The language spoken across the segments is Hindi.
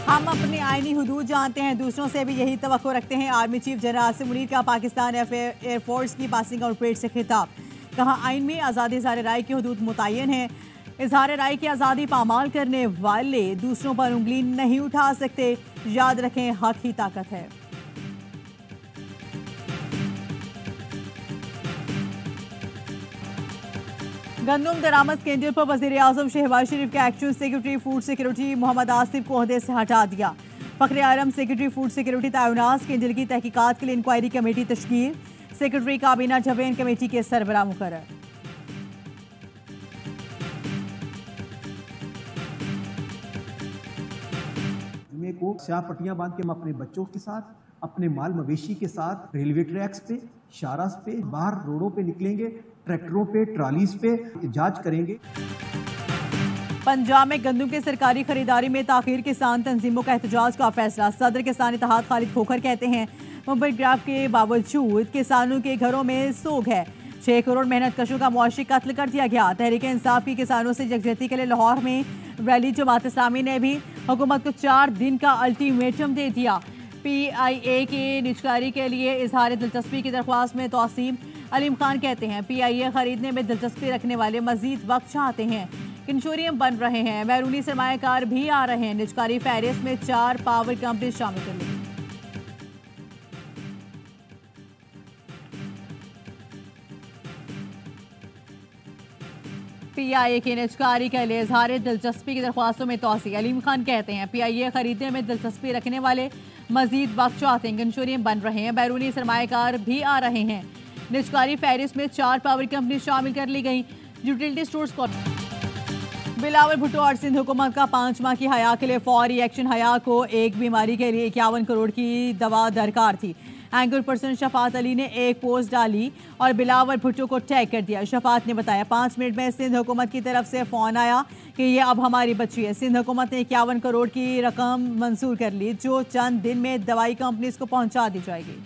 हम अपने आईनी हुदूद जानते हैं, दूसरों से भी यही तवक्को रखते हैं। Army chief general Asim Munir का पाकिस्तान एयरफोर्स की पासिंग आउट परेड से खिताब। कहा, आइन में आज़ादी इज़हार राय की हुदूद मुतय्यन है। इज़हार राय की आज़ादी पामाल करने वाले दूसरों पर उंगली नहीं उठा सकते। याद रखें, हक ही ताकत है। गंदम दरामद स्कैंडल पर वज़ीर आज़म शहबाज शरीफ के action secretary food security Mohammad Asif को ओहदे से हटा दिया। Fakhr Alam secretary food security तैनात। स्कैंडल की तहकीकात के लिए इंक्वायरी कमेटी तश्कील। सेक्रेटरी काबीना जवेन कमेटी के सरबराह मुकर्रर। जुमे को स्याह पट्टियां बांध के हम अपने बच्चों के साथ, अपने माल मवेशी के साथ रेलवे ट्रैक्स पे, शारास पे, बाहर रोडों पे निकलेंगे, ट्रैक्टरों पे, ट्रालीज पे जांच करेंगे। पंजाब में गंदम की सरकारी खरीदारी में ताखीर, किसान तंजीमों का एहतजाज का फैसला। सदर किसान इत्तेहाद खालिद खोखर कहते हैं, मुंबई ग्राफ के बावजूद किसानों के घरों में सोग है। 6 करोड़ मेहनत कशों का मुआशी कत्ल कर दिया गया। तहरीक इंसाफ की किसानों से यकजहती के लिए लाहौर में रैली। जमात इस्लामी ने भी हुकूमत को 4 दिन का अल्टीमेटम दे दिया। PIA की निजकारी के लिए इजहार दिलचस्पी की दरख्वास्त में तौसीम। अलीम खान कहते हैं, PIA खरीदने में दिलचस्पी रखने वाले मजीद वक्त चाहते हैं। कंसोर्टियम बन रहे हैं, बैरूनी सरमायाकार भी आ रहे हैं। निजकारी फहरिस्त में 4 पावर कंपनी शामिल कर ली। PIA की निजकारी के लिए इजहार दिलचस्पी की दरख्वास्तों में तौसी। अलीम खान कहते हैं, PIA खरीदने में दिलचस्पी रखने वाले मजीद वक्त चाहते हैं। कंसोर्टियम बन रहे हैं, बैरूनी सरमायाकार भी आ रहे हैं। निजकारी फहरिस्त में 4 पावर कंपनी शामिल कर ली गई। यूटिलिटी स्टोर्स को बिलावल भुट्टो और सिंध हुकूमत का 5 माह की हया के लिए फौरी एक्शन। हया को एक बीमारी के लिए 51 करोड़ की दवा दरकार थी। एंकर पर्सन शफात अली ने एक पोस्ट डाली और बिलावल भुट्टो को टैग कर दिया। शफात ने बताया, 5 मिनट में सिंध हुकूमत की तरफ से फ़ोन आया कि ये अब हमारी बच्ची है। सिंध हुकूमत ने 51 करोड़ की रकम मंजूर कर ली, जो चंद दिन में दवाई कंपनीज को पहुंचा दी जाएगी।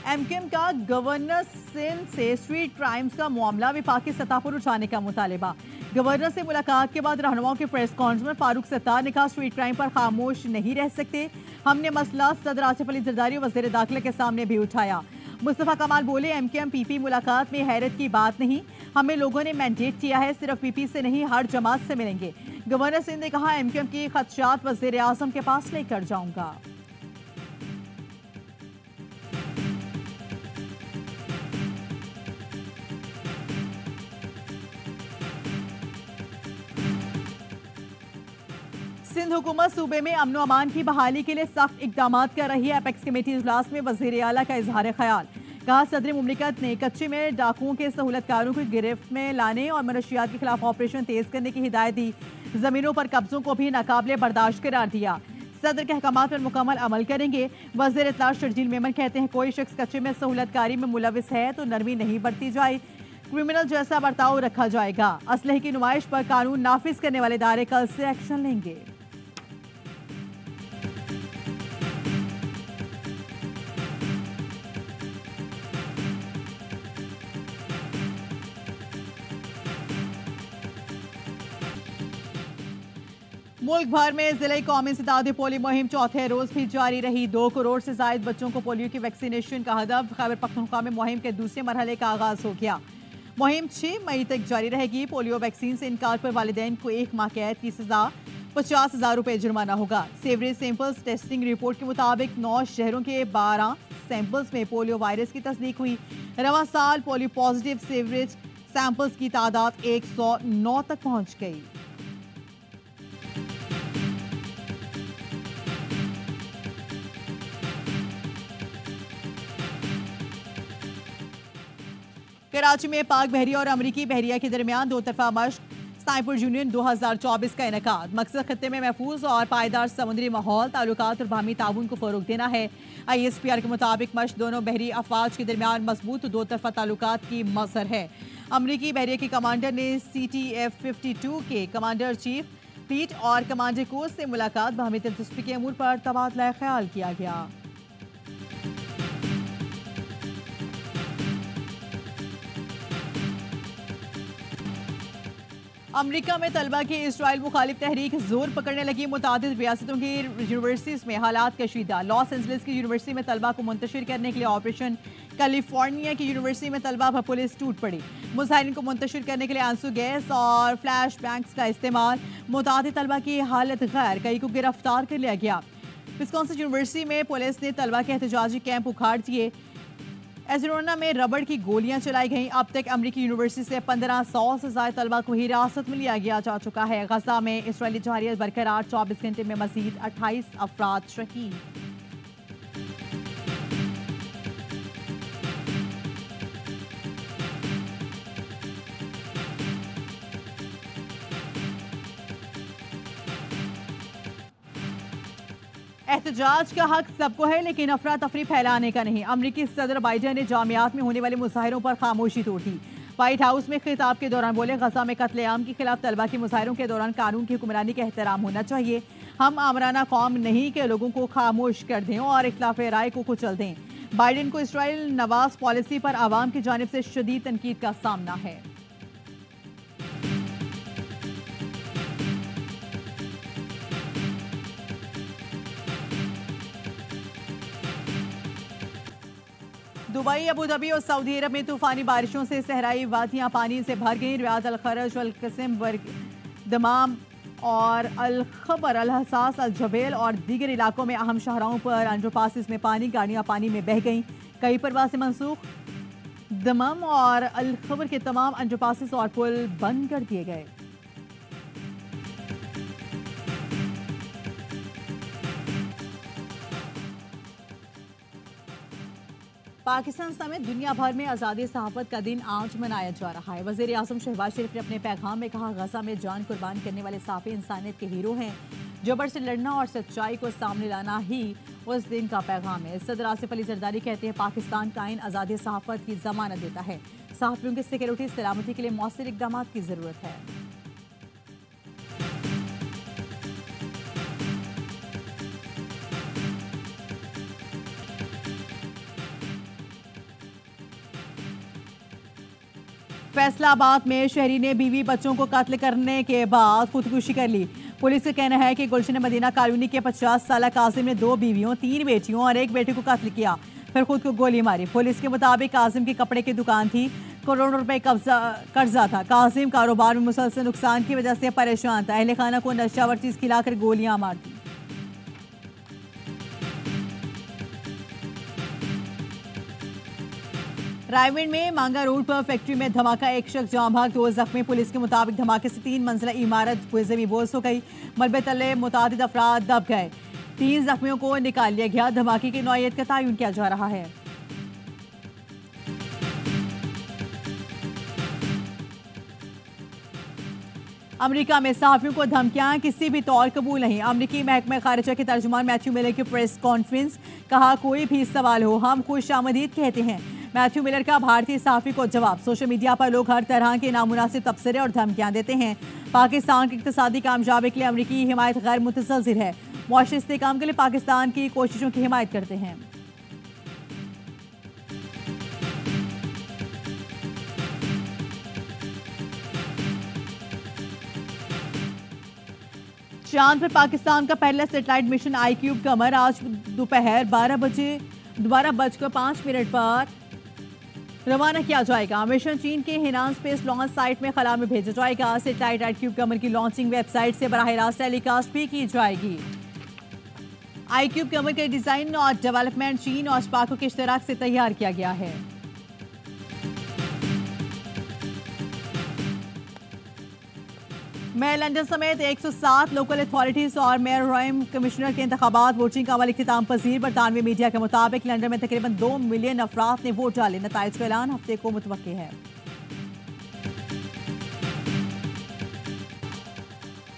MKM का गवर्नर सिंध से स्ट्रीट क्राइम्स का मामला विफाकी सतह पर उठाने का मुतालिबा। गवर्नर से मुलाकात के बाद रहनुमाओं के प्रेस कॉन्फ्रेंस में फारूक सत्तार ने कहा, स्ट्रीट क्राइम पर खामोश नहीं रह सकते। हमने मसला सदर आसिफ अली जरदारी और वज़ीर दाखिला के सामने भी उठाया। मुस्तफ़ा कमाल बोले, MKM PP मुलाकात में हैरत की बात नहीं, हमें लोगों ने मैंडेट किया है, सिर्फ PP से नहीं हर जमात से मिलेंगे। गवर्नर सिंध ने कहा, MKM की खदशात वज़ीर आज़म के पास लेकर जाऊंगा। सिंध हुकूमत सूबे में अमन अमान की बहाली के लिए सख्त इकदाम कर रही है। एपेक्स कमेटी इजलास में वज़ीर आला का इजहार ख्याल। कहा, सदर मुमलिकत ने कच्चे में डाकुओं के सहूलतकारों को गिरफ्त में लाने और मनशियात के खिलाफ ऑपरेशन तेज करने की हिदायत दी। जमीनों पर कब्जों को भी नाकाबिले बर्दाश्त करार दिया। सदर के अहकामात पर मुकम्मल अमल करेंगे। वज़ीर इत्तलात शर्जील मेमन कहते हैं, कोई शख्स कच्चे में सहूलतकारी में मुलविस है तो नरमी नहीं बरती जाए, क्रिमिनल जैसा बर्ताव रखा जाएगा। असलहे की नुमाइश पर कानून नाफिज करने वाले इदारे कल से एक्शन लेंगे। मुल्क भर में जिले कौमी इंसदादी पोलियो मुहिम चौथे रोज भी जारी रही। 2 करोड़ से जायद बच्चों को पोलियो की वैक्सीनेशन का हदफ। खैबर पख्तूनख्वा में मुहिम के दूसरे मरहले का आगाज हो गया। मुहिम 6 मई तक जारी रहेगी। पोलियो वैक्सीन से इनकार पर वालिदैन को 1 माह कैद की सजा, 50,000 रुपए जुर्माना होगा। सेवरेज सैंपल्स टेस्टिंग रिपोर्ट के मुताबिक 9 शहरों के 12 सैंपल्स में पोलियो वायरस की तस्दीक हुई। रवां साल पोलियो पॉजिटिव सेवरेज सैंपल्स की तादाद 109 तक पहुंच गई। कराची में पाक बहरिया और अमरीकी बहरिया के दरमियान 2 तरफा मशक स्नाइपर यूनियन 2024 का इनेकाद। मकसद खत्ते में महफूज और पायदार समुद्री माहौल, ताल्लुकात और बाहमी ताउन को फरोग देना है। ISPR के मुताबिक मशक दोनों बहरी अफवाज के दरमियान मजबूत 2 तरफा ताल्लुकात की मजहर है। अमरीकी बहरिया के कमांडर ने CTF-52 के कमांडर चीफ फ्लीट और कमांडर कोर्स से मुलाकात। बाहमी दिलचस्पी के अमूर पर तबादला ख्याल किया गया। अमेरिका में तलबा की इसराइल मुखालिफ तहरीक जोर पकड़ने लगी। मुतादिद रियासतों की यूनिवर्सिटीज़ में हालात कशीदा। लॉस एंजलिस की यूनिवर्सिटी में तलबा को मुंतशिर करने के लिए ऑपरेशन, कैलिफोर्निया की यूनिवर्सिटी में तलबा पर पुलिस टूट पड़ी। मुजाहिरीन को मुंतशिर करने के लिए आंसू गैस और फ्लैश बैंक्स का इस्तेमाल। मुतादिद तलबा की हालत गैर, कई को गिरफ्तार कर लिया गया। विस्कॉन्सिन यूनिवर्सिटी में पुलिस ने तलबा के एहतजाजी कैंप उखाड़ दिए। एरिज़ोना में रबड़ की गोलियां चलाई गईं। अब तक अमेरिकी यूनिवर्सिटी से 1500 से ज्यादा तलबा को हिरासत में लिया गया जा चुका है। गजा में इसराइली जवारियत बरकरार, 24 घंटे में मजीद 28 अफराद शहीद। एहतजाज का हक सबको है, लेकिन अफरा तफरी फैलाने का नहीं। अमरीकी सदर बाइडेन ने जामियात में होने वाले मुजाहिरों पर खामोशी तोड़ दी। व्हाइट हाउस में खिताब के दौरान बोले, गजा में कत्लेआम के खिलाफ तलबा के मुजाहिरों के दौरान कानून की हुक्मरानी का एहतराम होना चाहिए। हम आमराना कौम नहीं के लोगों को खामोश कर दें और इख्तिलाफ राय को कुचल दें। बाइडेन को इसराइल नवाज पॉलिसी पर आवाम की जानिब से शदीद तनकीद का सामना है। दुबई, अबू धाबी और सऊदी अरब में तूफानी बारिशों से सहराई वादियां पानी से भर गईं। रियाद, अल खरज, अल कसिम, दमाम और अल खबर, अल हसास, अल जबेल और दीगर इलाकों में अहम शाहराहों पर अंडरपासिस में पानी, गाड़ियां पानी में बह गईं। कई परवासें मनसूख। दमाम और अल खबर के तमाम अंडरपासिस और पुल बंद कर दिए गए। पाकिस्तान समेत दुनिया भर में आज़ादी सहाफ़त का दिन आज मनाया जा रहा है। वज़ीर आज़म शहबाज शरीफ ने अपने पैगाम में कहा, गजा में जान कुर्बान करने वाले सहाफ़ी इंसानियत के हीरो हैं। जबर से लड़ना और सच्चाई को सामने लाना ही उस दिन का पैगाम है। सदर आसिफ अली जरदारी कहते हैं, पाकिस्तान का आईन आज़ादी सहाफ़त की ज़मानत देता है। सहाफ़ियों की सिक्योरिटी सलामती के लिए मौसर इक़दाम की ज़रूरत है। फैसलाबाद में शहरी ने बीवी बच्चों को कत्ल करने के बाद खुदकुशी कर ली। पुलिस का कहना है कि गुलशन मदीना कॉलोनी के 50 साल कासिम ने 2 बीवियों, 3 बेटियों और 1 बेटे को कत्ल किया, फिर खुद को गोली मारी। पुलिस के मुताबिक कासिम की कपड़े की दुकान थी, करोड़ों रुपए कर्जा था। कासिम कारोबार में मुसलसल नुकसान की वजह से परेशान था। अहले खाना को नशावर चीज खिलाकर गोलियां मार दी। रायविंड में मांगा रोड पर फैक्ट्री में धमाका, 1 शख्स जान भाग, 2 जख्मी। पुलिस के मुताबिक धमाके से 3 मंजिला इमारत पुर्जे बोस हो गई। मलबे तले मुतादिद अफराद दब गए। 3 जख्मियों को निकाल लिया गया। धमाके की नौइयत का तयन किया जा रहा है। अमेरिका में सहाफियों को धमकियां किसी भी तौर कबूल नहीं। अमेरिकी महकमा खारिजा के तर्जुमान मैथ्यू मिलर की प्रेस कॉन्फ्रेंस, कहा, कोई भी सवाल हो हम खुशामदीद कहते हैं। मैथ्यू मिलर का भारतीय सहाफ़ी को जवाब, सोशल मीडिया पर लोग हर तरह के नामुनासिब तबसरे और धमकियां देते हैं। पाकिस्तान की इक़्तिसादी कामयाबी के लिए अमेरिकी हिमायत गैर मुतज़लज़िल है। मुआशी इस्तेहकाम के लिए पाकिस्तान की कोशिशों की हिमायत करते हैं। चांद पर पाकिस्तान का पहला सैटेलाइट मिशन आईक्यूब कमर आज दोपहर 12:05 पर रवाना किया जाएगा। मिशन चीन के हिनान स्पेस लॉन्च साइट में खला में भेजा जाएगा। सैटेलाइट आईक्यूब कमर की लॉन्चिंग वेबसाइट से बराह रास्त टेलीकास्ट भी की जाएगी। आईक्यूब कमर के डिजाइन और डेवलपमेंट चीन और स्पाको के इश्तराक से तैयार किया गया है। मेयर लंदन समेत 107 लोकल अथॉरिटीज और मेयर रॉयम कमिश्नर के इंतखाबात वोटिंग का अमल इख्तिताम पजीर। बरतानवी मीडिया के मुताबिक लंदन में तकरीबन 2 मिलियन अफराद ने वोट डाले। नताइज का ऐलान हफ्ते को मुतवक्के है।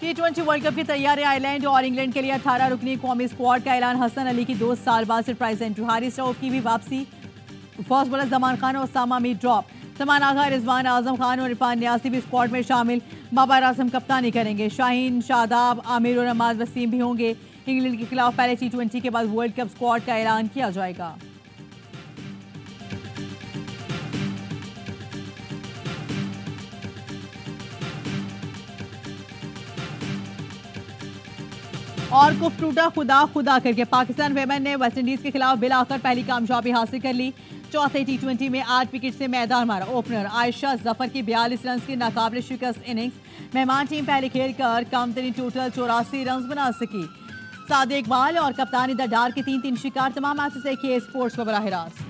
T20 वर्ल्ड कप की तैयारी, आयरलैंड और इंग्लैंड के लिए 18 रुकनी कौमी स्क्वाड का ऐलान। हसन अली की 2 साल बाद सरप्राइज एंट्री। हारिस रऊफ की भी वापसी। फास्ट बॉलर जमान खान और सामा मीर ड्रॉप। सलमान आगा, रिजवान आजम खान और इरफान नियाज़ी भी स्क्वाड में शामिल। बाबर आजम कप्तानी करेंगे। शाहीन, शादाब, आमिर और नमाज वसीम भी होंगे। इंग्लैंड के खिलाफ पहले T20 के बाद वर्ल्ड कप स्क्वाड का ऐलान किया जाएगा। और कुफ टूटा खुदा खुदा करके पाकिस्तान वेमेन ने वेस्टइंडीज के खिलाफ बिलाकर पहली कामयाबी हासिल कर ली। चौथे T20 में 8 विकेट से मैदान मारा ओपनर आयशा जफर की 42 रन की नाकाबिल शिकस्त इनिंग्स। मेहमान टीम पहले खेल कर कम तरीन टोटल 84 रन बना सकी। सादिक इकबाल और कप्तान द डार के 3-3 शिकार। तमाम मैचेस देखिए स्पोर्ट्स पर बराह रास्त।